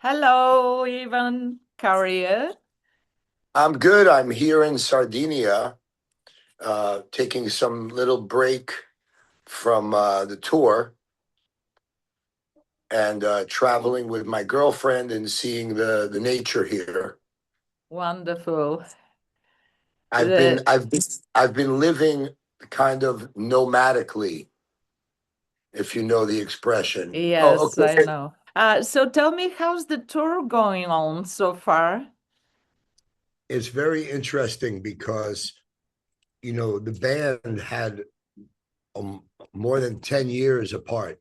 Hello, Evan. How are you? I'm good. I'm here in Sardinia, taking some little break from the tour and traveling with my girlfriend and seeing the nature here. Wonderful. I've been The, I've been I've been living kind of nomadically, if you know the expression. Oh, yes, I okay. know. So tell me, how's the tour going on so far? It's very interesting because the band had more than 10 years apart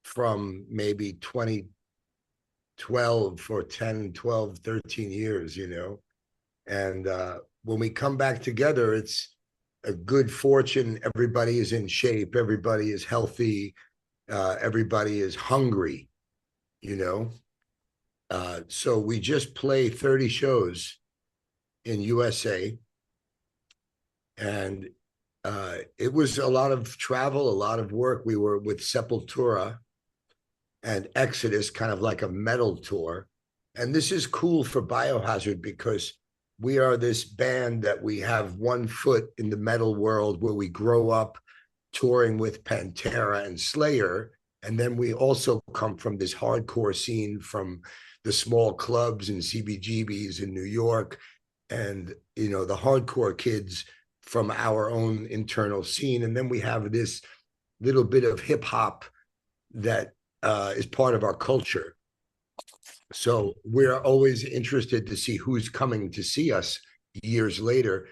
from maybe 2012 for 10, 12, 13 years, and when we come back together, it's a good fortune. Everybody is in shape, everybody is healthy, everybody is hungry, you know so we just play 30 shows in USA, and it was a lot of travel, a lot of work. We were with Sepultura and Exodus, kind of like a metal tour. And this is cool for Biohazard because we are this band that we have one foot in the metal world where we grow up touring with Pantera and Slayer. And then we also come from this hardcore scene from the small clubs and CBGBs in New York. And, the hardcore kids from our own internal scene. And then we have this little bit of hip hop that is part of our culture. So we're always interested to see who's coming to see us years later.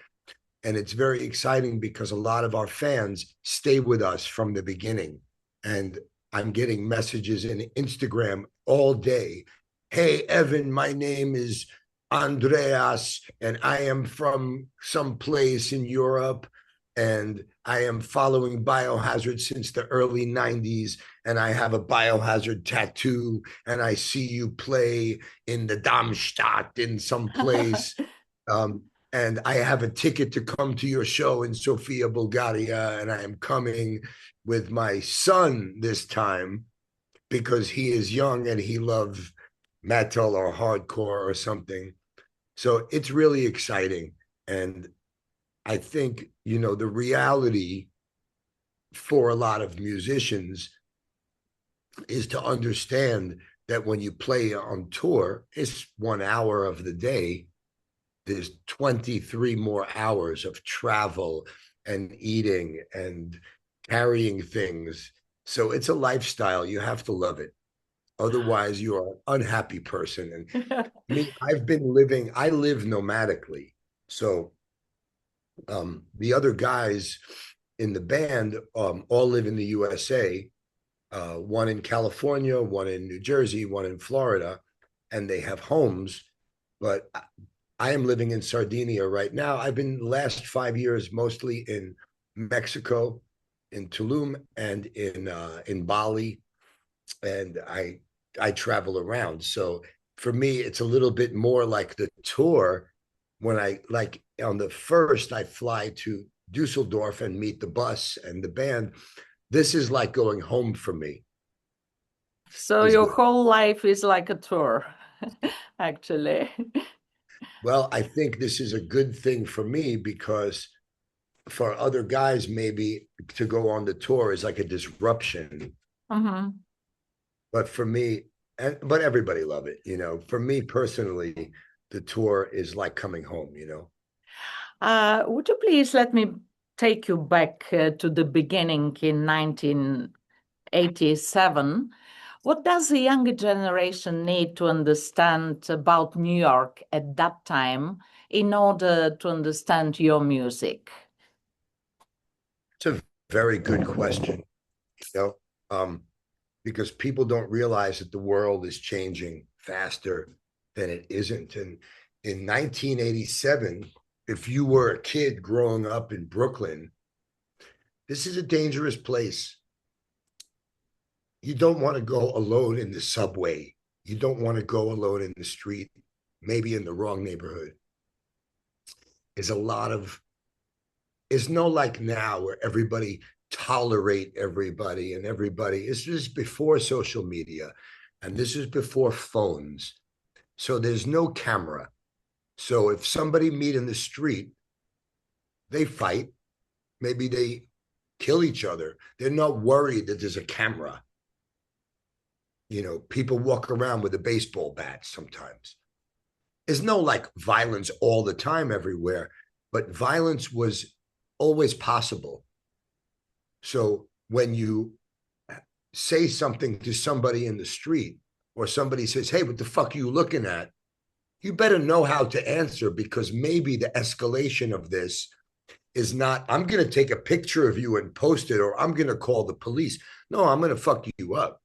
And it's very exciting because a lot of our fans stay with us from the beginning. And I'm getting messages in Instagram all day. Hey, Evan, my name is Andreas, and I am from some place in Europe, and I am following Biohazard since the early 90s, and I have a Biohazard tattoo, and I see you play in the Darmstadt in some place. Um, and I have a ticket to come to your show in Sofia, Bulgaria, and I am coming with my son this time because he is young and he loves metal or hardcore or something. So it's really exciting. And I think, the reality for a lot of musicians is to understand that when you play on tour, it's 1 hour of the day. There's 23 more hours of travel and eating and carrying things. So it's a lifestyle. You have to love it. Otherwise, you are an unhappy person. And me, I live nomadically. So the other guys in the band all live in the USA, one in California, one in New Jersey, one in Florida, and they have homes. But I am living in Sardinia right now. I've been the last 5 years mostly in Mexico, in Tulum, and in Bali, and I travel around. So for me, it's a little bit more like the tour. When I like on the first, I fly to Dusseldorf and meet the bus and the band. This is like going home for me. So Is your good. whole life is like a tour, actually. Well, I think this is a good thing for me because for other guys, maybe to go on the tour is like a disruption. Mhm. But for me, but everybody love it. For me personally, the tour is like coming home. Would you please let me take you back to the beginning in 1987? What does the younger generation need to understand about New York at that time in order to understand your music? It's a very good question, you know, um, because people don't realize that the world is changing faster than it isn't. And in 1987, if you were a kid growing up in Brooklyn, this is a dangerous place. You don't want to go alone in the subway. You don't want to go alone in the street, maybe in the wrong neighborhood. There's a lot of, it's no like now where everybody tolerate everybody and everybody. It's just before social media. And this is before phones. So there's no camera. So if somebody meet in the street, they fight. Maybe they kill each other. They're not worried that there's a camera. You know, people walk around with a baseball bat sometimes. There's no like violence all the time everywhere, but violence was always possible. So when you say something to somebody in the street, or somebody says, hey, what the fuck are you looking at? You better know how to answer, because maybe the escalation of this is not, I'm going to take a picture of you and post it, or I'm going to call the police. No, I'm going to fuck you up.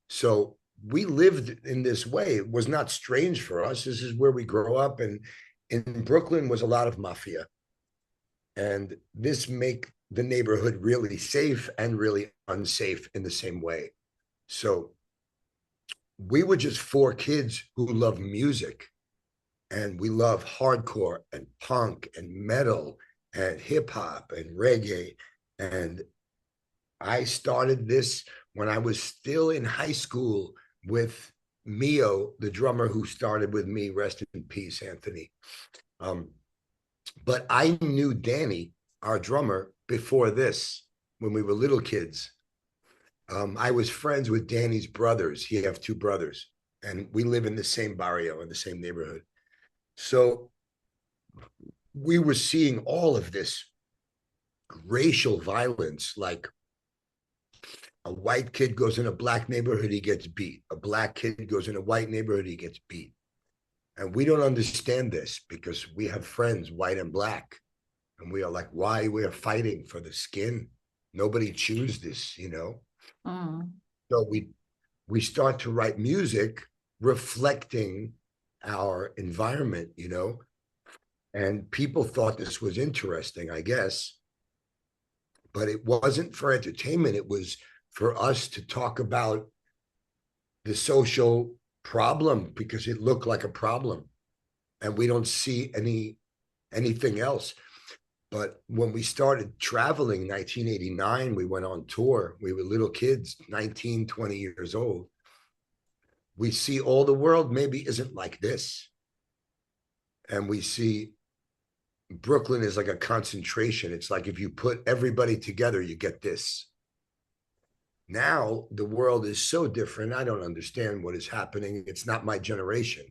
So we lived in this way. It was not strange for us. This is where we grew up. And in Brooklyn was a lot of mafia. And this make the neighborhood really safe and really unsafe in the same way. So we were just four kids who love music, and we love hardcore and punk and metal and hip hop and reggae. And I started this when I was still in high school with Mio, the drummer who started with me, rest in peace, Anthony. But I knew Danny, our drummer, before this, when we were little kids. I was friends with Danny's brothers. He have two brothers, and we live in the same barrio, in the same neighborhood. So we were seeing all of this racial violence, like a white kid goes in a black neighborhood, he gets beat. A black kid goes in a white neighborhood, he gets beat. And we don't understand this because we have friends, white and black. And we are like, why? We are fighting for the skin. Nobody choose this, you know? So we start to write music reflecting our environment, you know? And people thought this was interesting, I guess. But it wasn't for entertainment. It was for us to talk about the social problem, because it looked like a problem. And we don't see anything else. But when we started traveling, 1989, we went on tour. We were little kids, 19, 20 years old. We see all the world maybe isn't like this. And we see Brooklyn is like a concentration. It's like if you put everybody together, you get this. Now the world is so different. I don't understand what is happening. It's not my generation.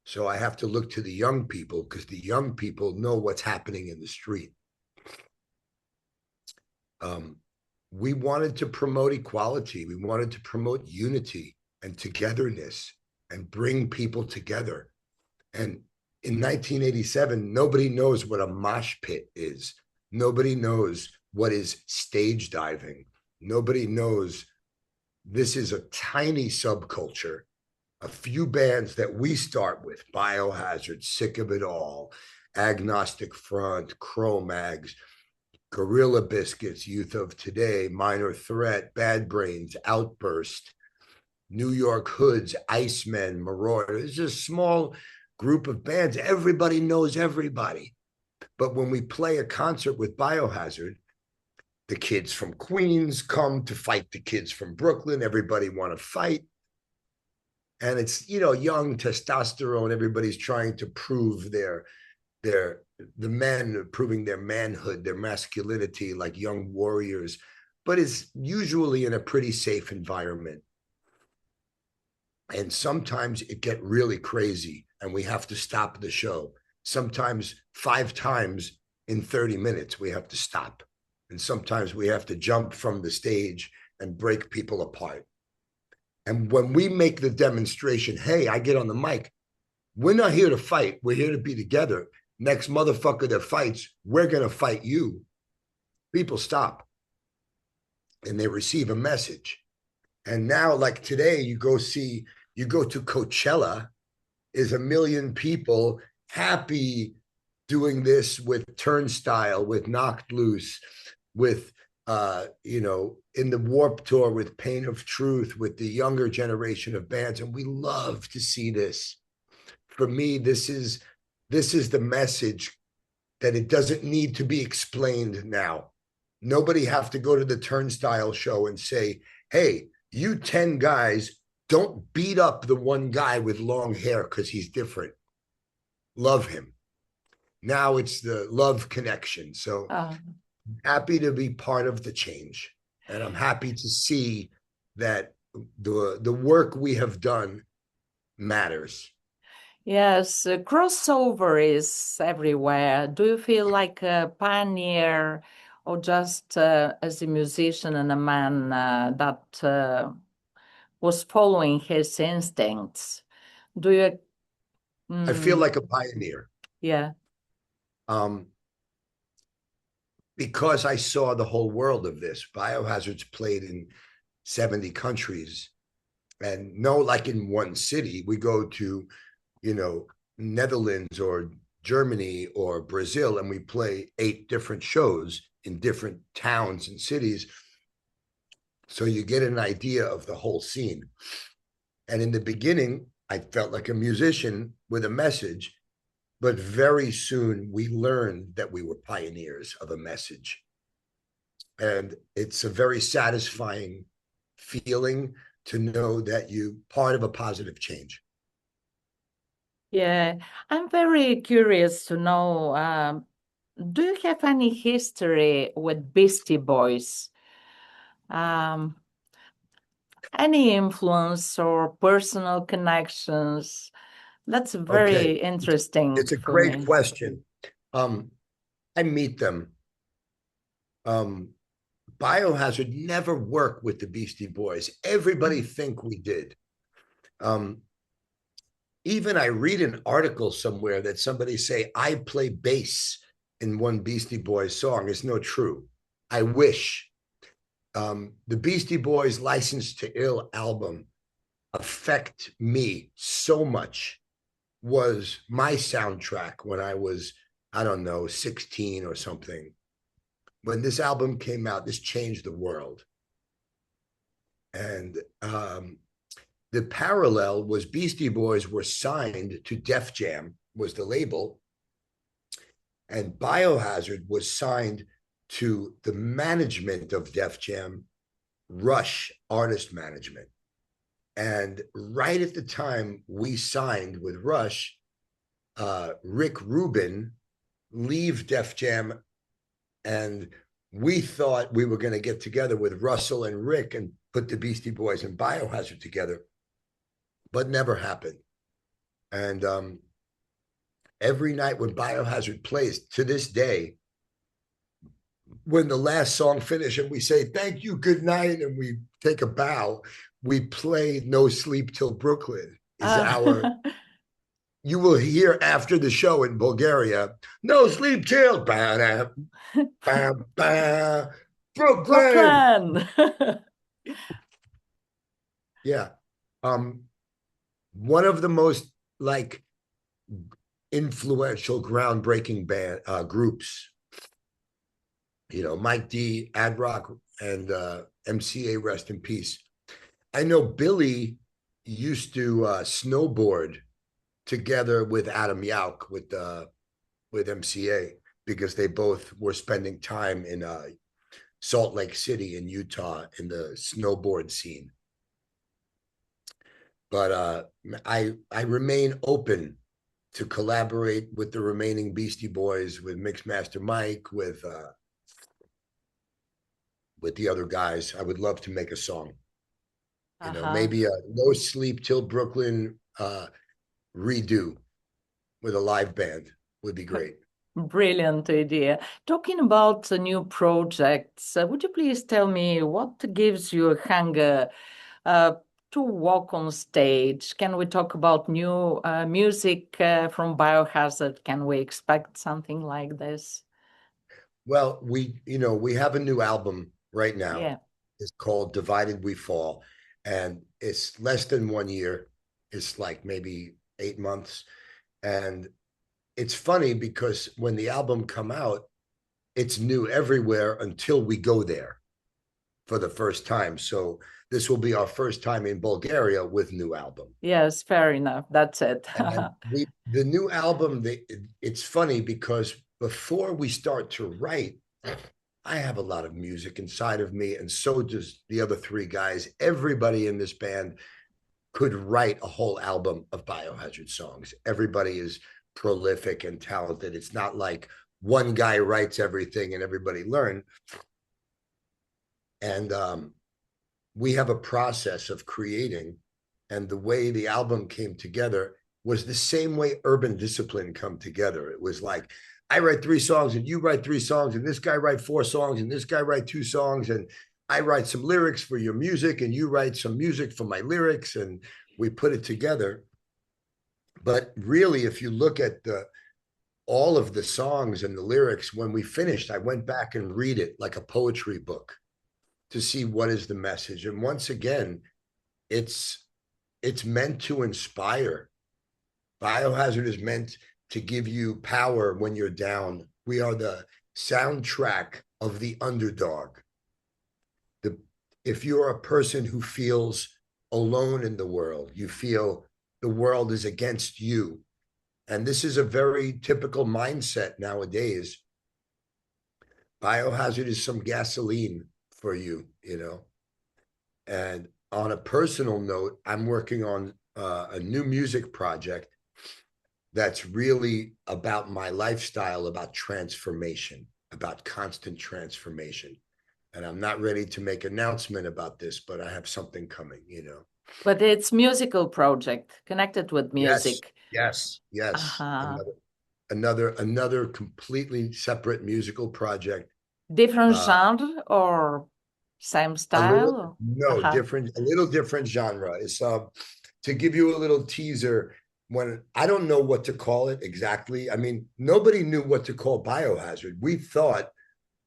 So I have to look to the young people, because the young people know what's happening in the street. We wanted to promote equality. We wanted to promote unity and togetherness and bring people together. And in 1987, nobody knows what a mosh pit is. Nobody knows what is stage diving. Nobody knows this is a tiny subculture. A few bands that we start with: Biohazard, Sick of It All, Agnostic Front, Cro-Mags, Gorilla Biscuits, Youth of Today, Minor Threat, Bad Brains, Outburst, New York Hoods, Icemen, Marauders. It's a small group of bands. Everybody knows everybody. But when we play a concert with Biohazard, the kids from Queens come to fight the kids from Brooklyn. Everybody want to fight. And it's, you know, young testosterone. Everybody's trying to prove the men proving their manhood, their masculinity, like young warriors. But it's usually in a pretty safe environment. And sometimes it get really crazy and we have to stop the show. Sometimes 5 times in 30 minutes, we have to stop. And sometimes we have to jump from the stage and break people apart. And when we make the demonstration, hey, I get on the mic, we're not here to fight. We're here to be together. Next motherfucker that fights, we're going to fight you. People stop and they receive a message. And now, like today, you go to Coachella, is 1 million people happy doing this with Turnstile, with Knocked Loose, with in the Warped Tour with Pain of Truth, with the younger generation of bands. And we love to see this. For me, this is the message that it doesn't need to be explained now. Nobody have to go to the Turnstile show and say, hey, you 10 guys don't beat up the one guy with long hair because he's different. Love him. Now it's the love connection. So happy to be part of the change. And I'm happy to see that the work we have done matters. Yes, crossover is everywhere. Do you feel like a pioneer or just as a musician and a man that was following his instincts? Do you? I feel like a pioneer. Yeah. Because I saw the whole world of this. Biohazard's played in 70 countries. And no, like in one city, we go to, you know, Netherlands or Germany or Brazil, and we play 8 different shows in different towns and cities. So you get an idea of the whole scene. And in the beginning, I felt like a musician with a message, but very soon we learned that we were pioneers of a message. And it's a very satisfying feeling to know that you're part of a positive change. Yeah, I'm very curious to know, do you have any history with Beastie Boys? Any influence or personal connections? That's very interesting. It's a great question. I meet them. Biohazard never worked with the Beastie Boys. Everybody think we did. Even I read an article somewhere that somebody say, I play bass in one Beastie Boys song. It's no true. I wish. The Beastie Boys License to Ill album affect me so much, was my soundtrack when I was, I don't know, 16 or something. When this album came out, this changed the world. And the parallel was Beastie Boys were signed to Def Jam, was the label, and Biohazard was signed to the management of Def Jam, Rush Artist Management. And right at the time we signed with Rush, Rick Rubin leave Def Jam, and we thought we were going to get together with Russell and Rick and put the Beastie Boys and Biohazard together, but never happened. And every night when Biohazard plays, to this day, when the last song finishes and we say, thank you, good night, and we take a bow, we play No Sleep Till Brooklyn is our... You will hear after the show in Bulgaria, No Sleep Till Brooklyn. Brooklyn. Yeah. One of the most like influential, groundbreaking band groups. You know, Mike D, Ad Rock, and MCA, rest in peace. I know Billy used to snowboard together with Adam Yauch with MCA, because they both were spending time in Salt Lake City in Utah in the snowboard scene. But I remain open to collaborate with the remaining Beastie Boys, with Mixmaster Mike, with the other guys. I would love to make a song. You know, maybe a No Sleep Till Brooklyn redo with a live band would be great. Brilliant idea. Talking about new projects, would you please tell me what gives you a hunger to walk on stage? Can we talk about new music from Biohazard? Can we expect something like this? Well, we have a new album right now. Yeah. It's called Divided We Fall, and it's less than 1 year. It's like maybe 8 months. And it's funny because when the album come out, it's new everywhere until we go there for the first time. So this will be our first time in Bulgaria with new album. Yes, fair enough. That's it. The new album, it's funny because before we start to write, I have a lot of music inside of me, and so does the other 3 guys. Everybody in this band could write a whole album of Biohazard songs. Everybody is prolific and talented. It's not like one guy writes everything and everybody learn. And we have a process of creating, and the way the album came together was the same way Urban Discipline come together. It was like, I write 3 songs and you write 3 songs and this guy write 4 songs and this guy write 2 songs, and I write some lyrics for your music and you write some music for my lyrics, and we put it together. But really, if you look at all of the songs and the lyrics, when we finished, I went back and read it like a poetry book to see what is the message. And once again, it's meant to inspire. Biohazard is meant to give you power when you're down. We are the soundtrack of the underdog. If you're a person who feels alone in the world, you feel the world is against you, and this is a very typical mindset nowadays, Biohazard is some gasoline for you, you know. And on a personal note, I'm working on a new music project that's really about my lifestyle, about transformation, about constant transformation. And I'm not ready to make an announcement about this, but I have something coming, you know. But it's musical project connected with music. Yes. Another completely separate musical project. Different genre or same style? A little different genre. It's to give you a little teaser. When I don't know what to call it exactly. I mean, nobody knew what to call Biohazard. We thought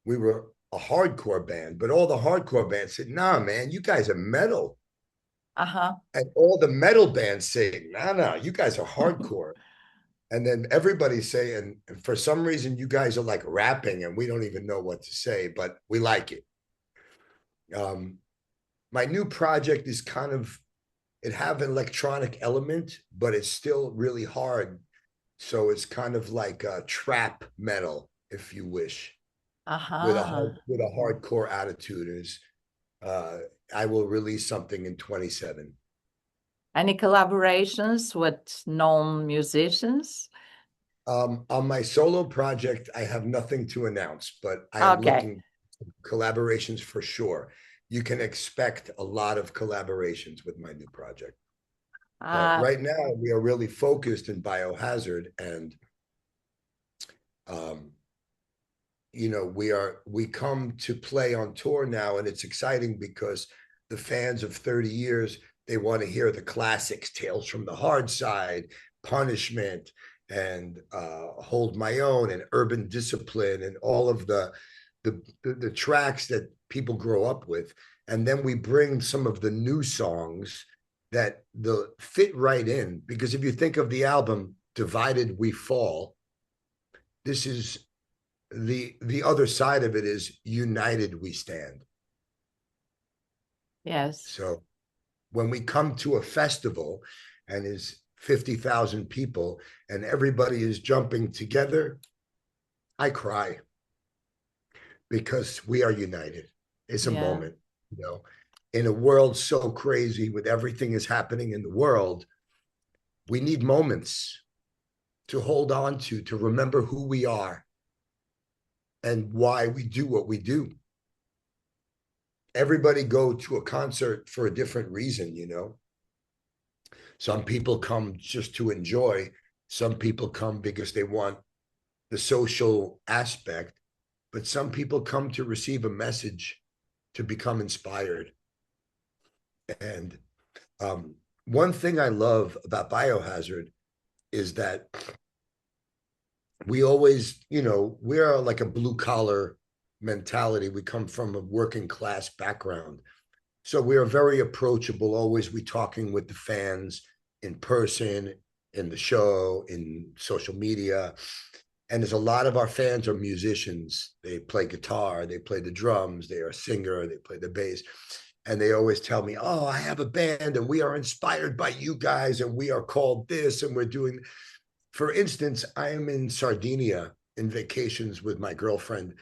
we were a hardcore band, but all the hardcore bands said, "Nah, man, you guys are metal." And all the metal bands say, "Nah, you guys are hardcore." And then everybody say, and for some reason, you guys are like rapping, and we don't even know what to say, but we like it. My new project is kind of, it have an electronic element, but it's still really hard. So it's kind of like a trap metal, if you wish, with a hardcore attitude. I will release something in 27. Any collaborations with known musicians? On my solo project, I have nothing to announce, but I am looking for collaborations for sure. You can expect a lot of collaborations with my new project. But right now, we are really focused in Biohazard, and you know, we come to play on tour now, and it's exciting because the fans of 30 years, they want to hear the classics, Tales from the Hard Side, Punishment, and Hold My Own, and Urban Discipline, and all of the tracks that people grow up with. And then we bring some of the new songs that fit right in, because if you think of the album Divided We Fall, this is the other side of it is United We Stand. Yes. So when we come to a festival and is 50,000 people and everybody is jumping together, I cry, because we are united. It's a moment, you know, in a world so crazy with everything is happening in the world. We need moments to hold on to remember who we are and why we do what we do. Everybody go to a concert for a different reason, you know. Some people come just to enjoy. Some people come because they want the social aspect, but some people come to receive a message, to become inspired. And one thing I love about Biohazard is that we always, you know, we're like a blue collar mentality. We come from a working class background. So we are very approachable. Always we talking with the fans in person, in the show, in social media. And there's a lot of our fans are musicians. They play guitar, they play the drums, they are a singer, they play the bass. And they always tell me, "Oh, I have a band and we are inspired by you guys and we are called this and we're doing." For instance, I am in Sardinia in vacations with my girlfriend.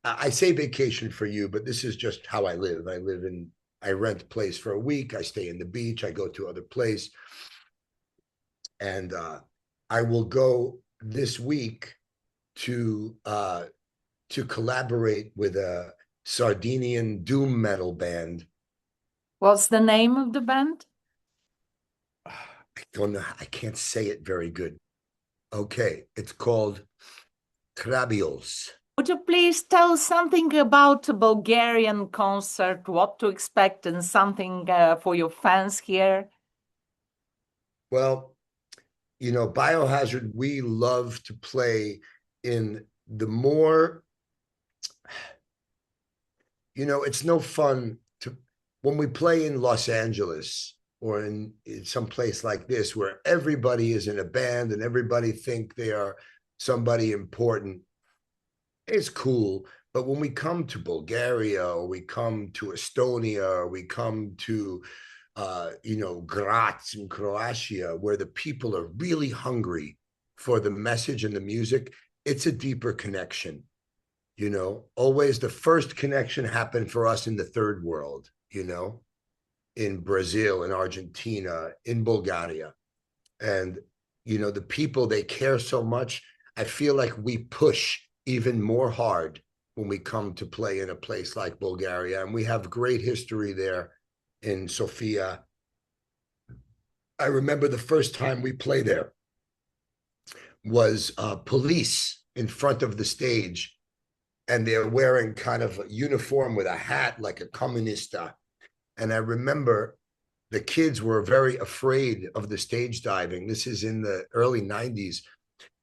I say vacation for you, but this is just how I live. I live in I rent a place for a week. I stay in the beach. I go to other place. And I will go this week to collaborate with a Sardinian doom metal band. What's the name of the band? I don't know. I can't say it very good. Okay, it's called Krabios. Would you please tell something about a Bulgarian concert, what to expect, and something for your fans here? Well, you know, Biohazard, we love to play in the more, you know, it's no fun to, when we play in Los Angeles or in some place like this where everybody is in a band and everybody think they are somebody important. It's cool, but when we come to Bulgaria or we come to Estonia or we come to you know, Graz in Croatia, where the people are really hungry for the message and the music, it's a deeper connection. You know, always the first connection happened for us in the third world, you know, in Brazil, in Argentina, in Bulgaria. And, you know, the people, they care so much. I feel like we push even more hard when we come to play in a place like Bulgaria. And we have great history there in Sofia. I remember the first time we played there was police in front of the stage, and they're wearing kind of a uniform with a hat like a comunista. And I remember the kids were very afraid of the stage diving. This is in the early 90s.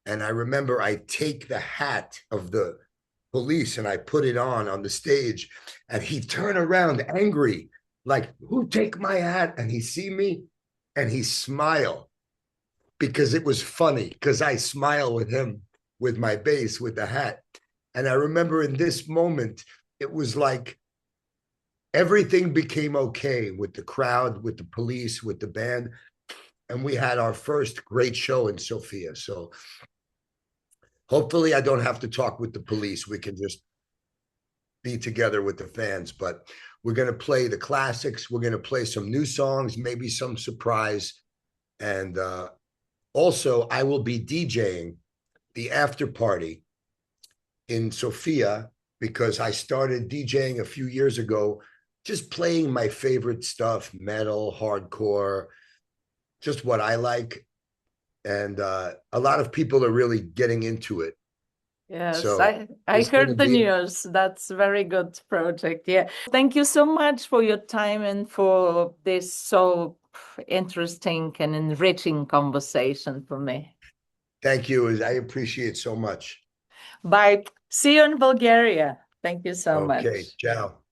And I remember I take the hat of the police and I put it on the stage, and he turned around angry, like, who take my hat? And he see me and he smile, because it was funny, because I smile with him, with my bass, with the hat. And I remember in this moment, it was like everything became okay with the crowd, with the police, with the band. And we had our first great show in Sofia. So hopefully I don't have to talk with the police. We can just be together with the fans. But we're going to play the classics. We're going to play some new songs, maybe some surprise. And also, I will be DJing the after party in Sofia, because I started DJing a few years ago, just playing my favorite stuff, metal, hardcore, just what I like. And a lot of people are really getting into it. Yes, So I heard the news. That's a very good project. Yeah. Thank you so much for your time and for this so interesting and enriching conversation for me. Thank you. I appreciate so much. Bye. See you in Bulgaria. Thank you so Okay, much. ciao.